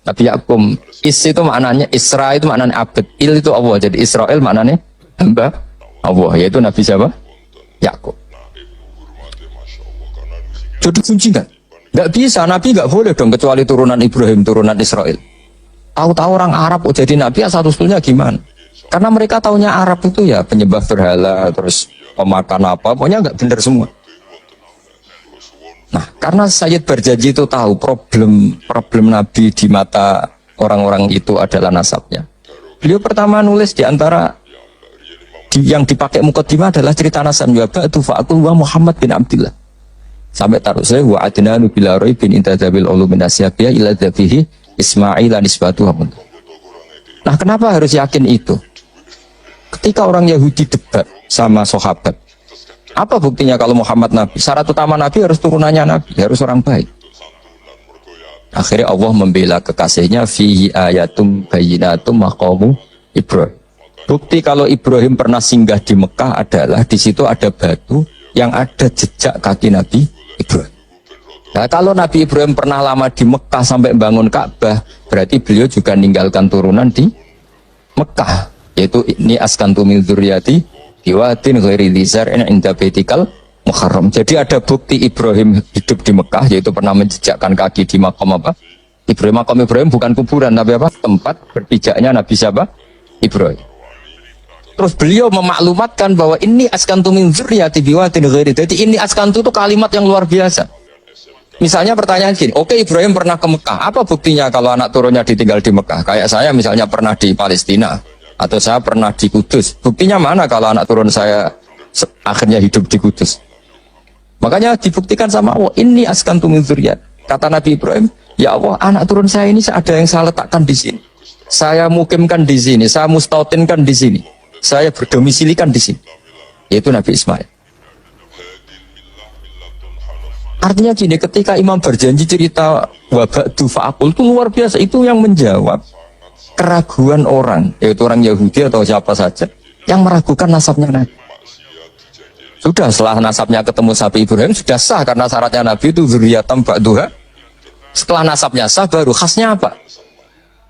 Nabi Yakub. Is itu maknanya Israel itu maknanya abad. Il itu Allah. Jadi Israel maknanya hamba Allah. Yaitu Nabi siapa? Yakub. Jadi kunci kan? Nggak bisa, Nabi nggak boleh dong kecuali turunan Ibrahim, turunan Israel. Tahu-tahu orang Arab jadi Nabi asal-usulnya gimana? Karena mereka taunya Arab itu ya penyembah berhala, terus pemakan apa, pokoknya nggak benar semua. Nah, karena Sayyid berjanji itu tahu problem Nabi di mata orang-orang itu adalah nasabnya. Beliau pertama nulis di antara yang dipakai mukaddimah adalah cerita nasabnya itu fa'akul wa Muhammad bin Abdillah. Sampai taruh saya wa adnanu bila raibin intazabil ulumin asyabiyah ila dzabihi Ismail nisbatuhu. Nah, kenapa harus yakin itu? Ketika orang Yahudi debat sama sahabat, apa buktinya kalau Muhammad Nabi? Syarat utama Nabi harus turunannya Nabi, harus orang baik. Akhirnya Allah membela kekasihnya fihi ayatum bayyinatum maqamu Ibrahim. Bukti kalau Ibrahim pernah singgah di Mekah adalah di situ ada batu yang ada jejak kaki Nabi Ibrahim. Nah, kalau Nabi Ibrahim pernah lama di Mekah sampai bangun Ka'bah, berarti beliau juga meninggalkan turunan di Mekah, yaitu ini askantu min dzurriyyati biwadin ghairi dzar'in inda baitikal muharram. Jadi ada bukti Ibrahim hidup di Mekah, yaitu pernah menjejakkan kaki di makam apa? Ibrahim. Makam Ibrahim bukan kuburan, tapi apa? Tempat berpijaknya Nabi siapa? Ibrahim. Terus beliau memaklumatkan bahwa ini askantu min dzurriyyati biwadin ghairi. Jadi ini askantu itu kalimat yang luar biasa. Misalnya pertanyaan gini, oke Ibrahim pernah ke Mekah, apa buktinya kalau anak turunnya ditinggal di Mekah? Kayak saya misalnya pernah di Palestina, atau saya pernah di Kudus. Buktinya mana kalau anak turun saya akhirnya hidup di Kudus? Makanya dibuktikan sama Allah, ini askantu min dzurriyyati. Kata Nabi Ibrahim, ya Allah, anak turun saya ini ada yang saya letakkan di sini. Saya mukimkan di sini, saya mustautinkan di sini. Saya berdomisilikan di sini. Yaitu Nabi Ismail. Artinya gini, ketika Imam berjanji cerita wa ba'du fa'aqul itu luar biasa. Itu yang menjawab keraguan orang, yaitu orang Yahudi atau siapa saja yang meragukan nasabnya Nabi. Sudah setelah nasabnya ketemu sapi Ibrahim sudah sah karena syaratnya Nabi itu dzurriyyatan ba'duha. Setelah nasabnya sah baru khasnya apa?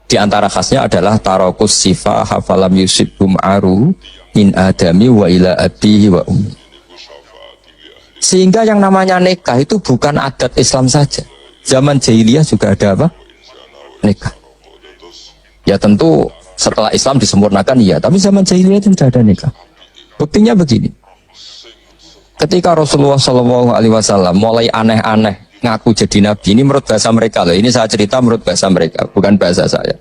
Di antara khasnya adalah tarokus sifah hafalam yusibhum aru min adami wa ila abihi wa ummi. Sehingga yang namanya nikah itu bukan adat Islam saja. Zaman jahiliyah juga ada apa? Nikah. Ya tentu setelah Islam disempurnakan iya, tapi zaman jahiliyah itu tidak ada nikah. Buktinya begini. Ketika Rasulullah SAW mulai aneh-aneh ngaku jadi nabi, ini menurut bahasa mereka loh. Ini saya cerita menurut bahasa mereka, bukan bahasa saya.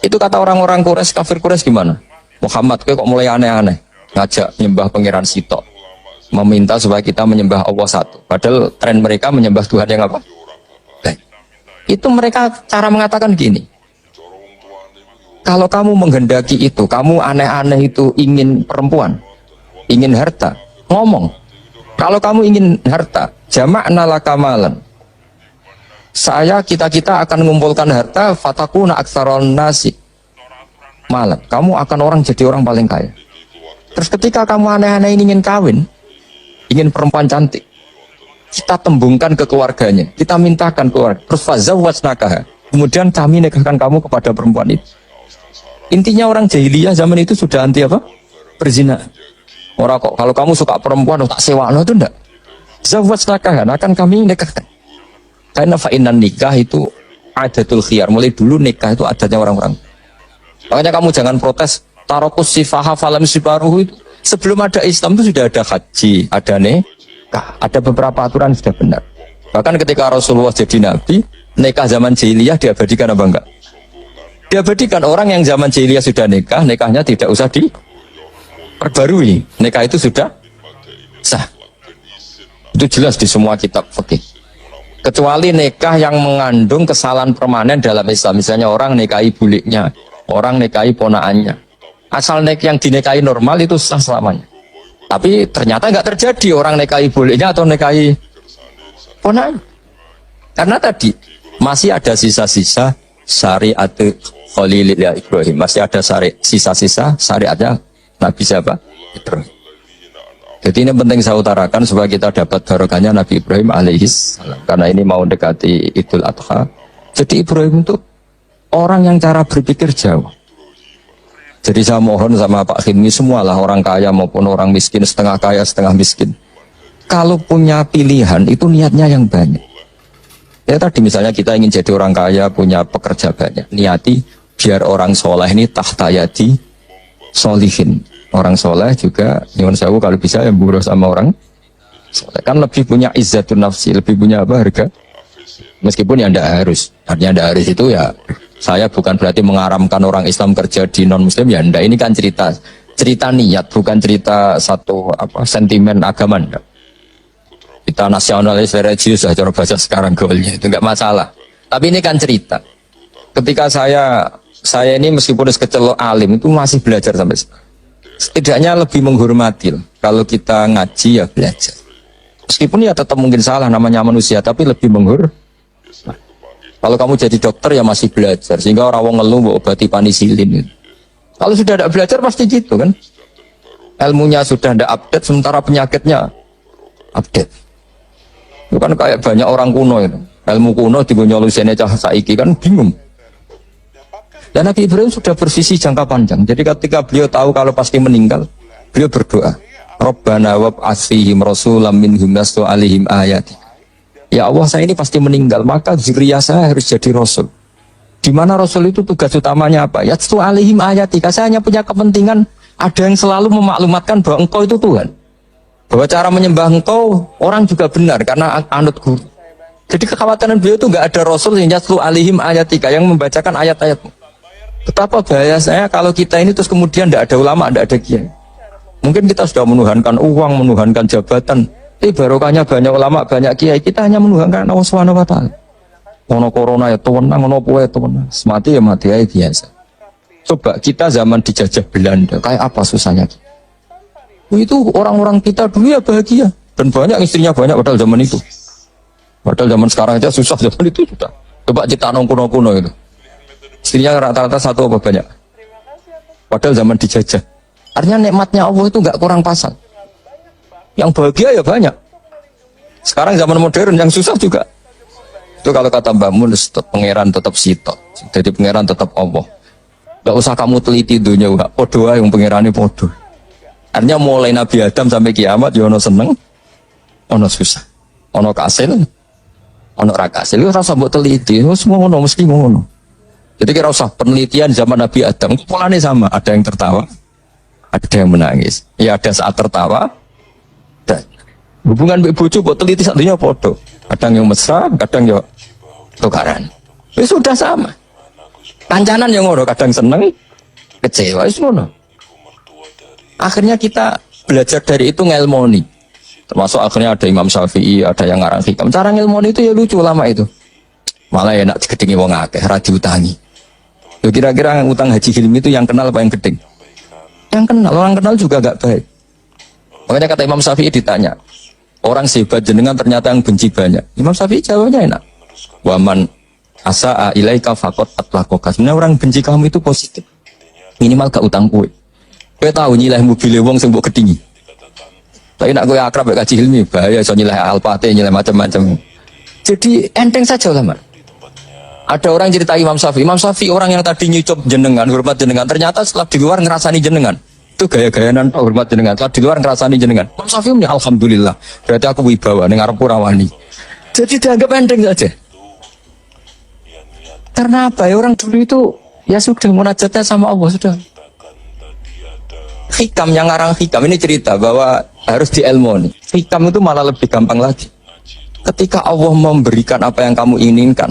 Itu kata orang-orang Quraisy, kafir Quraisy gimana? Muhammad kok mulai aneh-aneh, ngajak menyembah pangeran Sitok, meminta supaya kita menyembah Allah satu. Padahal tren mereka menyembah Tuhan yang apa? Baik. Itu mereka cara mengatakan gini. Kalau kamu menghendaki itu, kamu aneh-aneh itu ingin perempuan, ingin harta, ngomong. Kalau kamu ingin harta, jama'na laka malan. Kita akan mengumpulkan harta, fatakuna aktsaron nasi malan. Kamu akan orang jadi orang paling kaya. Terus ketika kamu aneh-aneh ingin kawin, ingin perempuan cantik, kita tembungkan ke keluarganya, kita mintakan keluarga. Terus fazawwajnakaha. Kemudian kami nikahkan kamu kepada perempuan itu. Intinya orang jahiliyah zaman itu sudah anti apa? Perzinahan. Orang kok kalau kamu suka perempuan tak sewakno itu enggak. Zawwajnakaha, akan kami nikahkan. Karena fa'inan nikah itu adatul khiyar. Mulai dulu nikah itu adatnya orang-orang. Makanya kamu jangan protes tarokus sifaha falam sibaruhu itu. Sebelum ada Islam itu sudah ada haji, ada nikah, ada beberapa aturan sudah benar. Bahkan ketika Rasulullah jadi nabi, nikah zaman jahiliyah diabadikan apa enggak? Diabadikan. Orang yang zaman jahiliyah sudah nikah, nikahnya tidak usah diperbarui. Nikah itu sudah sah. Itu jelas di semua kitab fikih. Kecuali nikah yang mengandung kesalahan permanen dalam Islam. Misalnya orang nikahi buliknya, orang nikahi ponaannya. Asal yang dinikahi normal itu sah selamanya. Tapi ternyata nggak terjadi orang nikahi buliknya atau nikahi ponaannya. Karena tadi masih ada sisa-sisa syariat Khalilillah Ibrahim. Masih ada sisa-sisa syariatnya Nabi siapa? Ibrahim. Jadi ini penting saya utarakan supaya kita dapat barokahnya Nabi Ibrahim alaihissalam. Karena ini mau dekati Idul Adha. Jadi Ibrahim itu orang yang cara berpikir jauh. Jadi saya mohon sama Pak Khidmi semualah orang kaya maupun orang miskin, setengah kaya setengah miskin. Kalau punya pilihan itu niatnya yang banyak. Ya tadi misalnya kita ingin jadi orang kaya, punya pekerja banyak. Niati biar orang soleh ini tahtayati solihin. Orang soleh juga nyuwun sewu kalau bisa yang buruh sama orang soleh. Kan lebih punya izzatun nafsi, lebih punya apa harga. Meskipun ya tidak harus. Artinya tidak harus itu ya. Saya bukan berarti mengaramkan orang Islam kerja di non Muslim ya. Enggak, ini kan cerita niat, bukan cerita satu apa sentimen agama. Enggak. Kita nasionalis religius lah cara bahasa sekarang goalnya itu enggak masalah. Tapi ini kan cerita. Ketika saya ini meskipun kecelok alim itu masih belajar sampai sekarang. Setidaknya lebih menghormati. Kalau kita ngaji ya belajar. Meskipun ya tetap mungkin salah namanya manusia, tapi lebih menghormati. Kalau kamu jadi dokter ya masih belajar, sehingga orang wong ngeluh mbok obati penisilin. Kalau sudah tidak belajar pasti gitu kan. Ilmunya sudah tidak update, sementara penyakitnya update. Itu kan kayak banyak orang kuno itu. Ilmu kuno digonyolusinya cah saiki kan bingung. Dan Nabi Ibrahim sudah bervisi jangka panjang. Jadi ketika beliau tahu kalau pasti meninggal, beliau berdoa, Rabbana wab'ats fihim rasulam minhum yatlu 'alaihim ayati. Ya Allah, saya ini pasti meninggal, maka zuriyah saya harus jadi rasul. Di mana rasul itu tugas utamanya apa? Yatlu 'alaihim ayati. Saya hanya punya kepentingan ada yang selalu memaklumatkan bahwa engkau itu Tuhan. Bahwa cara menyembah engkau orang juga benar karena anut guru. Jadi kekhawatiran beliau itu nggak ada rasul yang yatlu 'alaihim ayatika yang membacakan ayat-ayatmu. Betapa bahaya saya kalau kita ini terus kemudian tidak ada ulama, tidak ada kiai. Mungkin kita sudah menuhankan uang, menuhankan jabatan. Barokahnya banyak ulama, banyak kiai. Kita hanya menuhankan Allah Subhanahu wa taala. Ono corona ya tuwenang, ono poe tuwenang. Mati ya mati aja biasa. Coba kita zaman dijajah Belanda, kayak apa susahnya? Itu orang-orang kita dulu ya bahagia dan banyak istrinya banyak padahal zaman itu. Padahal zaman sekarang aja susah, zaman itu sudah. Coba cipta kuno-kuno itu. Istrinya rata-rata satu apa banyak? Padahal zaman dijajah. Artinya nikmatnya Allah itu nggak kurang pasang. Yang bahagia ya banyak. Sekarang zaman modern yang susah juga. Itu kalau kata Mbak Mun, pangeran tetap sitok. Jadi pangeran tetap Allah. Gak usah kamu teliti dunia, gak podo yang pangerane podo. Artinya mulai Nabi Adam sampai kiamat, ya ono seneng, ono susah, ono kasil, ono rakasil. Itu rasa buat teliti, semua ono mesti ngono. Jadi kira usah penelitian zaman Nabi Adam, polanya sama. Ada yang tertawa, ada yang menangis. Ya ada saat tertawa. Dan hubungan ibu buat teliti satunya podo. Kadang yang mesra, kadang yang tukaran. Itu sudah sama. Kancanan yang ngono, kadang seneng, kecewa, itu ngono. Akhirnya kita belajar dari itu ngelmoni. Termasuk akhirnya ada Imam Syafi'i, ada yang ngarang hikam. Cara ngelmoni itu ya lucu lama itu. Malah enak digedingi wong akeh, ra diutangi. Yo kira-kira yang utang Haji Hilmi itu yang kenal apa yang gedeng? Yang kenal, orang kenal juga gak baik. Makanya kata Imam Syafi'i ditanya, orang sehebat jenengan ternyata yang benci banyak. Imam Syafi'i jawabnya enak. Waman asa'a ilaika faqat atlaqaka. Sebenarnya orang benci kamu itu positif. Minimal gak utang kue. Kowe tahu nyileh mobil wong sing mbok gedhingi. Tapi nak kowe akrab mek Haji Hilmi bahaya iso nyileh Alphate, nyileh macam-macam. Jadi enteng saja ulama. Ada orang cerita Imam Syafi'i orang yang tadi nyucup jenengan, hormat jenengan, ternyata setelah di luar ngerasani jenengan. Itu gaya-gayaan hormat jenengan, setelah di luar ngerasani jenengan. Imam Syafi'i alhamdulillah, berarti aku wibawa ning arep rawani. Jadi dianggap enteng saja. Karena apa ya, orang dulu itu ya sudah munajatnya sama Allah sudah. Hikam yang ngarang hikam ini cerita bahwa harus diilmoni. Hikam itu malah lebih gampang lagi. Ketika Allah memberikan apa yang kamu inginkan,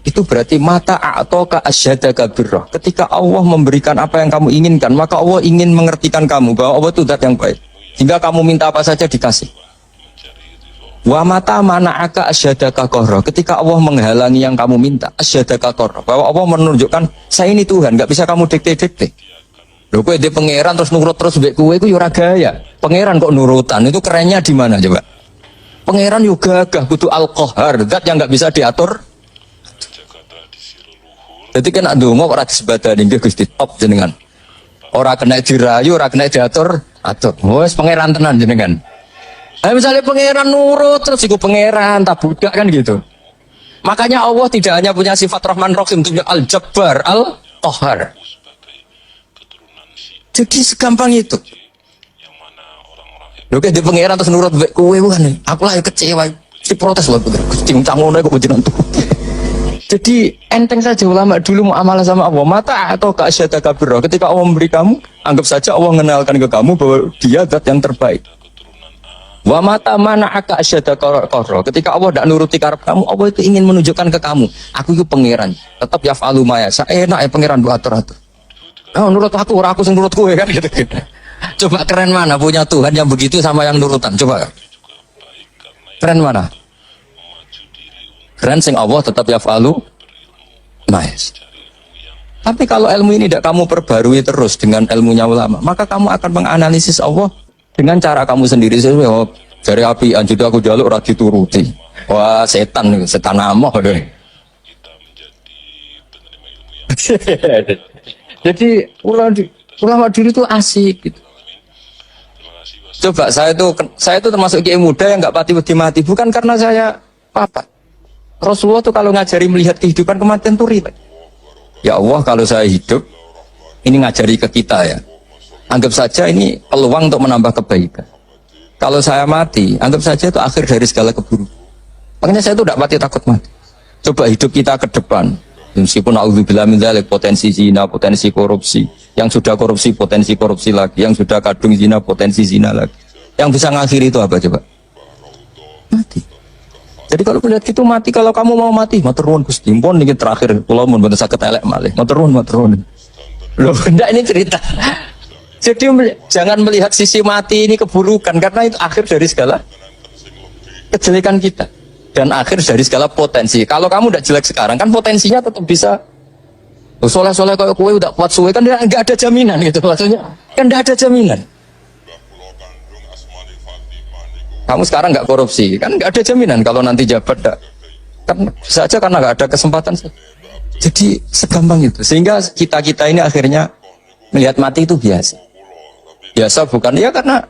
itu berarti mata a'toka asyadaka birrah. Ketika Allah memberikan apa yang kamu inginkan, maka Allah ingin mengertikan kamu bahwa Allah itu zat yang baik. Hingga kamu minta apa saja dikasih. Wa mata mana'aka asyadaka qarra. Ketika Allah menghalangi yang kamu minta, asyadaka qarra. Bahwa Allah menunjukkan saya ini Tuhan, enggak bisa kamu dikte-dikte. Lho kowe di pangeran terus nurut terus mbek kowe iku yo ora gaya. Pangeran kok nurutan, itu kerennya di mana coba? Pangeran yo gagah kudu al-qahar, zat yang enggak bisa diatur. Jadi kena ndonga ora disebadani nggih Gusti top jenengan. Ora kena dirayu, ora kena diatur, atur. Wes pangeran tenan jenengan. Misalnya pangeran nurut terus iku pangeran tak budak kan gitu. Makanya Allah tidak hanya punya sifat Rahman Rahim, punya Al-Jabbar, Al-Qahar. Jadi segampang itu. Lho di pangeran terus nurut mbek kowe kan. Aku lah kecewa. Si protes lho Gusti ngono kok jenengan tuh. Jadi enteng saja ulama dulu muamalah sama Allah. Mata atau ka'asyadaka birrah. Ketika Allah memberi kamu, anggap saja Allah mengenalkan ke kamu bahwa dia zat yang terbaik. Wa mata mana'aka asyadaka qarra. Ketika Allah tidak nuruti karep kamu, Allah itu ingin menunjukkan ke kamu, aku itu pangeran. Tetap yaf'alu ma yasha. Enak ya pangeran buat atur-atur. Oh, nurut aku, ora aku sing nurut kowe kan gitu. Coba keren mana punya Tuhan yang begitu sama yang nurutan. Coba. Keren mana? Keren sing Allah tetap yaf'alu ma yasha. Tapi kalau ilmu ini tidak kamu perbarui terus dengan ilmunya ulama, maka kamu akan menganalisis Allah dengan cara kamu sendiri. Oh, dari api anjir aku jaluk ora dituruti. Wah, setan amoh deh. Jadi ulama dulu itu asik gitu. Coba saya itu termasuk kiai muda yang nggak mati, bukan karena saya apa. Rasulullah tuh kalau ngajari melihat kehidupan kematian tuh ribet. Ya Allah, kalau saya hidup ini ngajari ke kita ya. Anggap saja ini peluang untuk menambah kebaikan. Kalau saya mati, anggap saja itu akhir dari segala keburukan. Makanya saya itu tidak mati takut mati. Coba hidup kita ke depan. Meskipun na'udzubillah min dzalik, potensi zina, potensi korupsi. Yang sudah korupsi, potensi korupsi lagi. Yang sudah kadung zina, potensi zina lagi. Yang bisa ngakhiri itu apa coba? Mati. Jadi kalau melihat gitu mati, kalau kamu mau mati, matur nuwun Gusti. Mpun niki terakhir kula mun mboten saged elek malih. Matur nuwun. Loh, ndak ini cerita. Jadi jangan melihat sisi mati ini keburukan, karena itu akhir dari segala kejelekan kita dan akhir dari segala potensi. Kalau kamu udah jelek sekarang kan potensinya tetap bisa soleh-soleh kayak kue udah kuat suwe kan nggak ada jaminan gitu maksudnya kan nggak ada jaminan. Kamu sekarang nggak korupsi, kan nggak ada jaminan kalau nanti jabat kan saja karena nggak ada kesempatan. Jadi segampang itu, sehingga kita ini akhirnya melihat mati itu biasa. Biasa bukan ya karena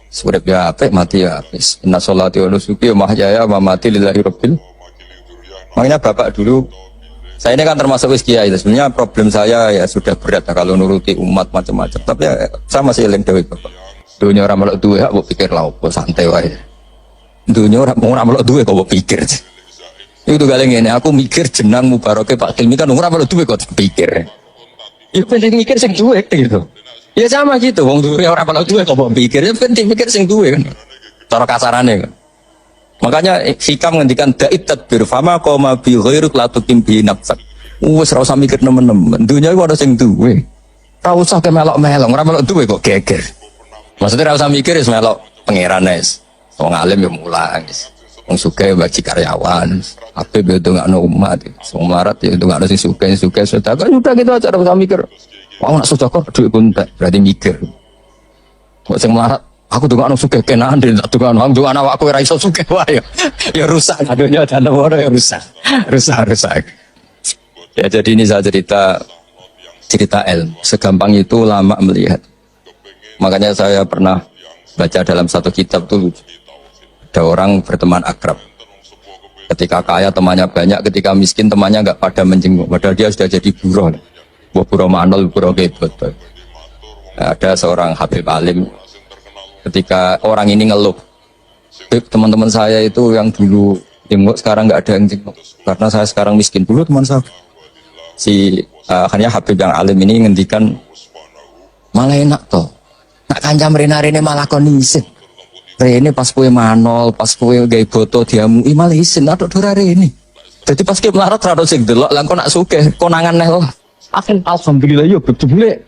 sudah ya apa mati ya habis. Inna sholati wa nusuki wa mahyaya wa mamati lillahi rabbil. Makanya bapak dulu, saya ini kan termasuk kiai, sebenarnya problem saya ya sudah berat kalau nuruti umat macam-macam. Tapi ya, saya masih eling dewe bapak. Dunia orang melok duwe, aku pikir lah, aku santai wae. Dunia orang melok duwe, kok pikir. Itu kali ini, aku mikir jenang mubarake Pak Kilmi kan orang melok duwe kok pikir. Ya penting mikir sing duwe gitu. Ya sama gitu, wong duwe orang melok duwe kok pikir. Ya penting mikir sing duwe kan. Cara kasarane kan. Makanya hikam ngendikan da'it tadbir fama qoma bi ghairuk la tuqim bi nafsak. Wis ora usah mikir nemen-nemen. Dunia iku ana sing duwe. Ora usah kemelok-melok, ora melok duwe kok geger. Maksudnya rasa mikir ya melok pangeran es, wong alim ya mulang, wong sugih bagi karyawan, apa itu nggak no umat, wong marat ya itu nggak ada sing sugih sudah kan sudah gitu aja rasa mikir, wong nak sudah kok duit pun tak berarti mikir, kok sing marat aku tuh nggak no sugih kenaan deh, tuh nggak no tuh anak aku raiso sugih wah ya rusak, aduhnya dan orang ya rusak. Ya jadi ini saya cerita ilmu, segampang itu lama melihat. Makanya saya pernah baca dalam satu kitab tuh ada orang berteman akrab. Ketika kaya temannya banyak, ketika miskin temannya nggak pada menjenguk. Padahal dia sudah jadi buruh, buruh manol, buruh gebet. Nah, ada seorang Habib Alim. Ketika orang ini ngeluh, teman-teman saya itu yang dulu jenguk sekarang nggak ada yang jenguk karena saya sekarang miskin. Dulu teman saya akhirnya Habib yang Alim ini ngendikan malah enak toh. Nak kancam rene malah kon isin. Rene pas kowe manol, pas kowe gawe boto diamui malah isin atok dora rene. Jadi pas kowe melarat rada sing delok lan kok nak sugih konangan neh lah. Akhir alhamdulillah yo jebule.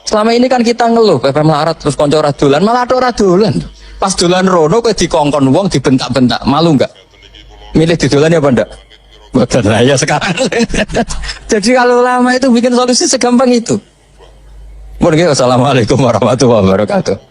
Selama ini kan kita ngeluh pepe melarat terus kanca ora dolan, malah atok ora dolan. Pas dolan rono kowe dikongkon wong dibentak-bentak, malu enggak? Milih didolan ya apa ndak? Boten lah ya sekarang. Jadi kalau lama itu bikin solusi segampang itu. Assalamualaikum warahmatullahi wabarakatuh.